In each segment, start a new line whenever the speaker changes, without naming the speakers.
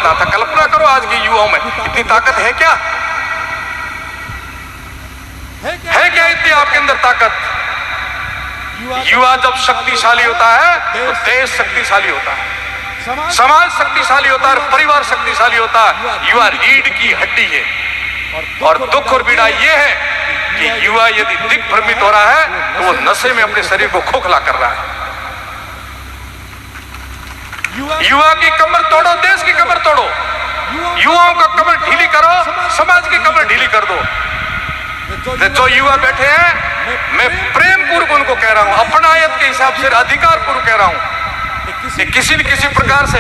होता था। कल्पना करो आज के युवाओं में इतनी ताकत है क्या? है क्या इतनी आपके अंदर ताकत? युवा जब शक्तिशाली होता है तो देश शक्तिशाली होता है, समाज शक्तिशाली होता है, परिवार शक्तिशाली होता है। युवा रीढ़ की हड्डी है। और दुख और पीड़ा ये है कि युवा यदि दिग्भ्रमित हो रहा है तो वो नशे में अपने शरीर को खोखला कर रहा है। युवा की कमर तोड़ो, देश की कमर तोड़ो। युवाओं का कमर ढीली करो, समाज की कमर ढीली कर दो। जो युवा बैठे हैं मैं प्रेम पूर्वक उनको कह रहा हूं, अपनायत के हिसाब से अधिकार पूर्वक कह रहा हूं, किसी न किसी प्रकार से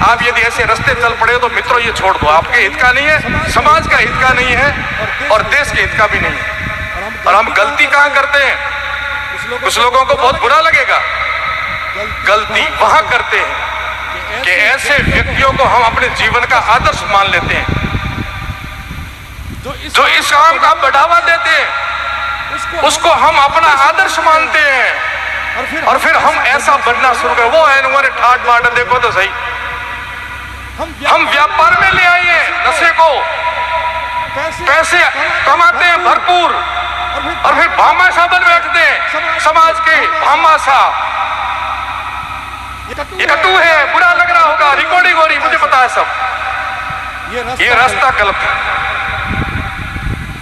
आप यदि ऐसे रास्ते चल पड़े तो मित्रों ये छोड़ दो। आपके हित का नहीं है, समाज का हित का नहीं है और देश के हित का भी नहीं है। और हम गलती कहां करते हैं? कुछ लोगों को बहुत बुरा लगेगा, गलती वहां करते हैं कि ऐसे व्यक्तियों को हम अपने जीवन का आदर्श मान लेते हैं, जो इस काम का बढ़ावा देते हैं, उसको हम अपना आदर्श मानते हैं और फिर हम ऐसा बनना शुरू कर। वो है हमारे ठाट बाट, देखो तो सही, हम व्यापार में ले आए हैं नशे को, पैसे कमाते हैं भरपूर और फिर भामाशाह बन बैठते हैं, समाज के भामाशाह। ये कटु है, बुरा लग रहा होगा, रिकॉर्डिंग हो रही, मुझे पता है सब। ये रास्ता गलत है।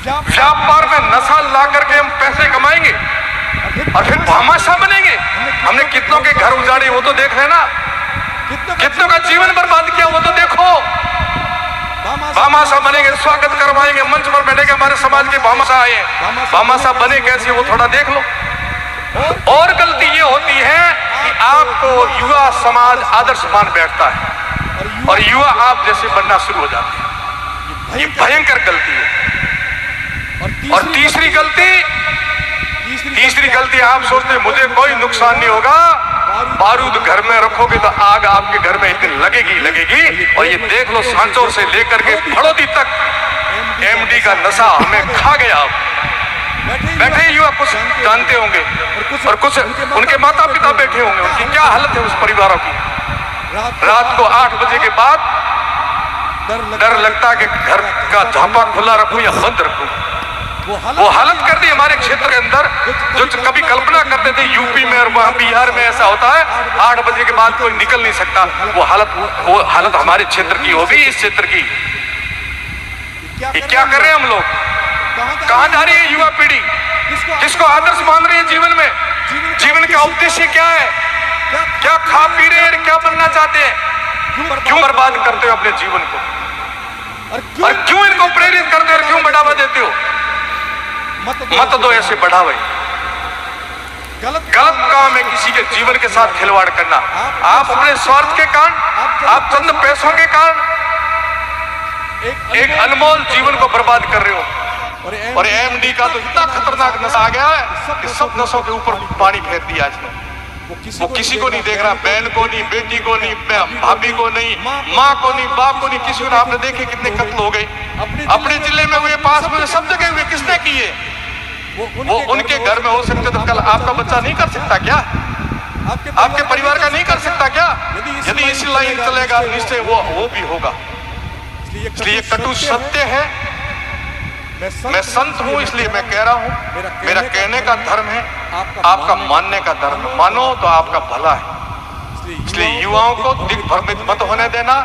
व्यापार में नशा ला करके हम पैसे कमाएंगे और फिर भामाशाह बनेंगे। हमने कितनों के घर उजाड़े वो तो देख लेना, कितनों का जीवन बर्बाद किया वो तो देखो। भामाशाह बनेंगे, स्वागत करवाएंगे, मंच पर बैठेंगे, हमारे समाज के भामाशाह आए, भामाशाह बने कैसे वो थोड़ा देख लो। और गलती ये होती है कि आपको युवा समाज आदर्श मान बैठता है और युवा आप जैसे बनना शुरू हो जाते हैं। ये भयंकर गलती है। और तीसरी गलती आप सोचते हैं मुझे कोई नुकसान नहीं होगा, बारूद घर में रखोगे तो आग आपके घर में इतनी लगेगी। और ये देख लो, सांचौर से लेकर के फड़ौदी तक एमडी का नशा हमें खा गया। बैठे युवा कुछ जानते होंगे और कुछ उनके माता पिता बैठे होंगे, उनकी क्या हालत है उस परिवारों की। रात को 8 बजे के बाद डर लगता है कि घर का झापा खुला रखूं या बंद रखूं। वो हालत कर दी हमारे क्षेत्र के अंदर, जो कभी कल्पना करते थे यूपी में और वहां बिहार में ऐसा होता है 8 बजे के बाद कोई निकल नहीं सकता। वो हालत हमारे क्षेत्र की होगी, इस क्षेत्र की। ये क्या कर रहे हैं हम लोग? कहां जा रही है युवा पीढ़ी? किसको आदर्श मान रही है जीवन में? जीवन का उद्देश्य क्या है? क्या खा पी रहे हैं, क्या बनना चाहते हैं? क्यों बर्बाद करते हो अपने जीवन को? और क्यों इनको प्रेरित करते हो और क्यों बढ़ावा देते हो? मत दो ऐसे बढ़ावे। गलत काम है किसी के जीवन के साथ खिलवाड़ करना। आप अपने स्वार्थ के कारण, आप चंद पैसों के कारण एक अनमोल जीवन को बर्बाद कर रहे हो। और एमडी का तो इतना खतरनाक नशा आ गया है कि सब नशों के ऊपर पानी फेर दिया इसने। वो किसी को नहीं देख रहा, बहन को नहीं, बेटी को नहीं, भाभी को नहीं, माँ को नहीं, बाप को नहीं, किसी को। आपने देखे कितने कत्ल हो गए अपने जिले में हुए, पास में सब जगह हुए। किसने किए? वो उनके घर में हो सकते तो कल आपका बच्चा नहीं कर सकता क्या? आपके परिवार का नहीं कर सकता क्या? यदि इसी लाइन चलेगा निश्चय वो भी होगा। इसलिए कटु सत्य है। मैं संत हूं इसलिए मैं कह रहा हूं, मेरा कहने का धर्म है, आपका मानने का धर्म है। मानो तो आपका भला है। इसलिए युवाओं को दिग्भ्रमित मत होने देना।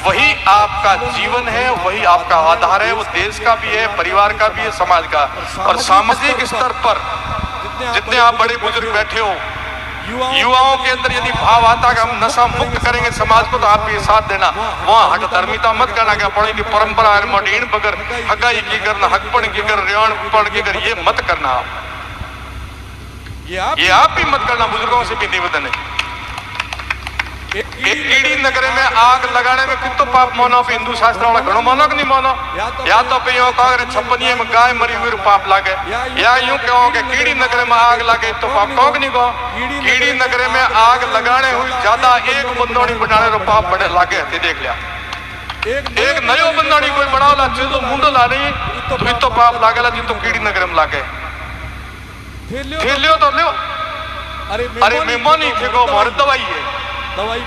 वही आपका जीवन है, वही आपका आधार है। वो देश का भी है, परिवार का भी है, समाज का। और सामाजिक स्तर पर जितने आप बड़े बुजुर्ग बैठे हो, युवाओं के अंदर यदि भाव आता कि हम नशा मुक्त करेंगे समाज को, तो आप ये साथ देना। वहाँ हट धर्मिता मत करना, क्या पढ़े की परंपरा मटीन बगर हगाई की करना, हकपण की कर, रेवान पढ़ की कर, ये मत करना। ये आप भी मत करना। बुजुर्गों से भी निवेदन है। एक कीड़ी नगरे में आग लगाने में कितो पाप मानो? हिंदू शास्त्र वाला घणो मानो कि नहीं मानो? या तो पे यो कहो 56 में गाय मरी हुई पाप लागे, या यूं कहो कि कीड़ी नगरे में आग लागे तो पाप कहो कि नहीं कहो? कीड़ी नगरे में आग लगाने हुई ज्यादा एक बंदोड़ी बनाने रो पाप बड़े लागे थे। देख लिया, एक नयो बंदोड़ी कोई बनावला जो मुंडो ला रही तो पाप लागेला जी, तो कीड़ी नगरे में लागे। फिर लियो तो लियो। अरे मेहमानी थे को मार दवाई है,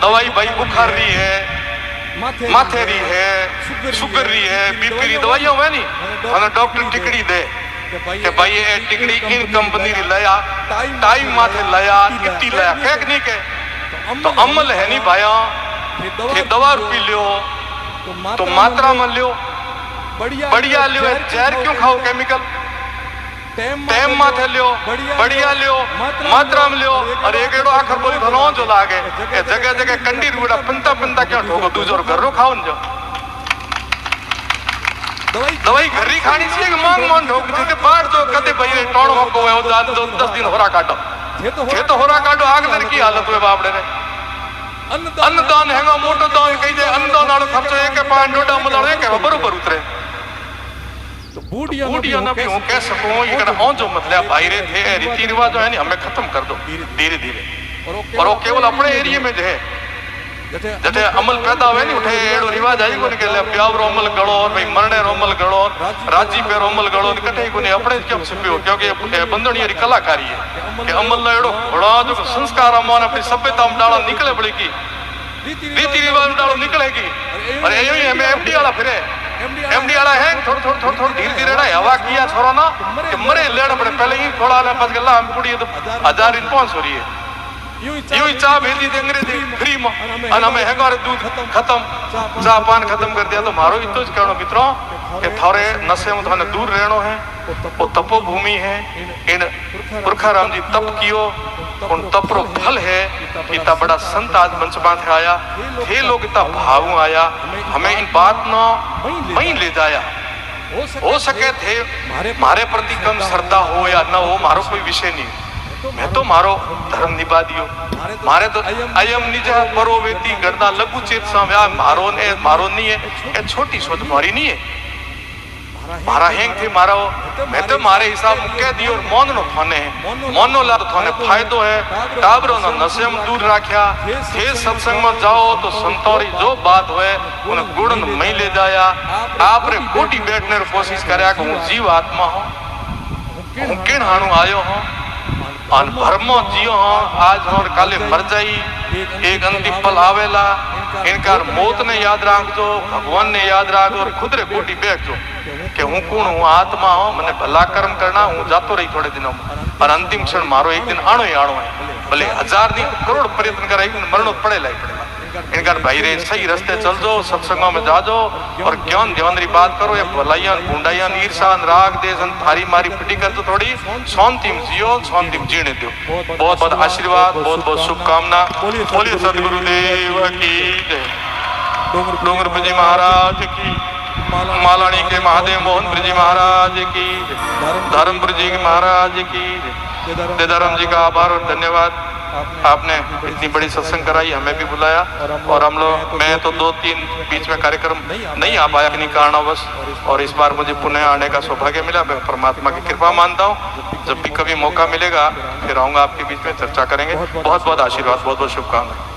दवाई भाई बुखार रही है, माथे री है, शुगर री है, बीपी री दवाइयां हुए नहीं, हमें डॉक्टर टिकड़ी दे कि भाई ये टिकड़ी इन कंपनी री लाया, टाइम माथे लाया, इतनी लाया, कह नहीं के तो अमल है नहीं भाया, फिर दवा पी लियो तो मात्रा में लियो, बढ़िया लियो, जहर क्यों खाओ केमिकल, टाइम माथे लियो, बढ़िया लियो, मात्रा में लियो, और एक एड़ो आखिर बोली भलो जो लागे ए जगह जगह कंडी रूड़ा पिंता पिंता क्यों ठोको दूजो घर रो खाओ जो दवाई घर ही खानी चाहिए कि मांग मांग ठोक जिते बाहर जो कदे भाई टोण हो को है 10 दिन होरा काटो ये तो होरा काटो आग दिन की हालत हुए बापड़े ने अन्नदान हैगा मोटो दान कही दे अन्नदान वालो खर्चो एक के पांच डोडा मलालो एक के बरोबर उतरे तो बूढ़िया ना भी हूँ कह सकूं ये कहना औ जो मतलब भाई रे थे रीति रिवाज है नहीं हमें खत्म कर दो धीरे धीरे और वो केवल अपने एरिया में जो है जैसे अमल पैदा हुए नहीं उठे एड़ो रिवाज आई कोनी के प्याव रो अमल गड़ो और भाई मरने रो अमल गड़ो राजी पे अमल गड़ो कटे कोनी अपने क्यों छिपे हो क्योंकि बंदनी री कलाकारी है कि अमल ना एड़ो बड़ा जो संस्कार अमान अपनी सभ्यता में डाला निकले बड़ी की रीति रिवाज में डालो निकलेगी और यही ही हमें एमडी वाला फिरे एमडी वाला है थोड़ा धीरे धीरे ना हवा किया छोरा ना कि मरे लेड़ पड़े पहले ही थोड़ा ले बस गल्ला हम कुड़ी तो 1000 इन पहुंच हो रही है यूं ही चाह भेजी दे अंग्रेजी फ्री में और हमें है गारे दूध खत्म चाह पान खत्म कर दिया तो मारो इतो ज कहनो मित्रों कि थारे नशे में थाने दूर रहनो है वो तपो भूमि है इन पुरखाराम जी तप कियो उन तपरो फल है इतना बड़ा संत आज मंच बांधे आया थे लोग इतना भावू आया हमें इन बात न वहीं ले जाया हो सके थे मारे प्रति कम श्रद्धा हो या न हो मारो कोई विषय नहीं मैं तो मारो धर्म निभा दियो मारे तो अयम निज परो वेती गणना लघु चेत साम्या मारो नहीं है ये छोटी सोच मारी नहीं है मारा हेंग थे मारा मैं तो मारे हिसाब कह दियो और मौन नो थाने मौन नो ला तो थाने फायदो है टाबरो ना नशे में दूर रखा थे सत्संग में जाओ तो संतोरी जो बात होए उन गुण में ले जाया आप रे कोटी बैठने रो कोशिश करया कि हूं जीव आत्मा हूं हूं किन हाणु आयो हूं और भरमो जियो हूं आज और काले मर जाई एक अंतिम पल आवेला इनकार मौत ने याद रखजो भगवान ने याद रखो और खुद रे कोटी बैठजो कि हूं कौन हूं आत्मा हूं मैंने भला कर्म करना हूं जातो रही थोड़े दिनों में और अंतिम क्षण मारो एक दिन आणो ही आणो है भले 1000 दिन करोड़ प्रयत्न करे एक दिन मरणो पड़े लाई पड़ेगा इनकार भाई रे सही रास्ते चल जाओ सत्संगों में जा जाओ और ज्ञान ध्यान री बात करो या भलाइयां गुंडाइयां ईर्षा राग देशन थारी मारी पिटी कर तो थोड़ी शांति में जियो शांति में जीने दो बहुत बहुत आशीर्वाद बहुत बहुत शुभकामना बोलिए सदगुरुदेव की जय डोंगर ब्रजी महाराज की मालानी के महादेव मोहन ब्रजी महाराज की धर्मपुर जी महाराज की धर्म जी का आभार और धन्यवाद आपने इतनी बड़ी सत्संग कराई हमें भी बुलाया और हम लोग मैं तो 2-3 बीच में कार्यक्रम नहीं आ पाया किन्हीं कारणवश और इस बार मुझे पुनः आने का सौभाग्य मिला मैं परमात्मा की कृपा मानता हूँ जब भी कभी मौका मिलेगा फिर आऊंगा आपके बीच में चर्चा करेंगे बहुत बहुत आशीर्वाद बहुत बहुत शुभकामनाएं।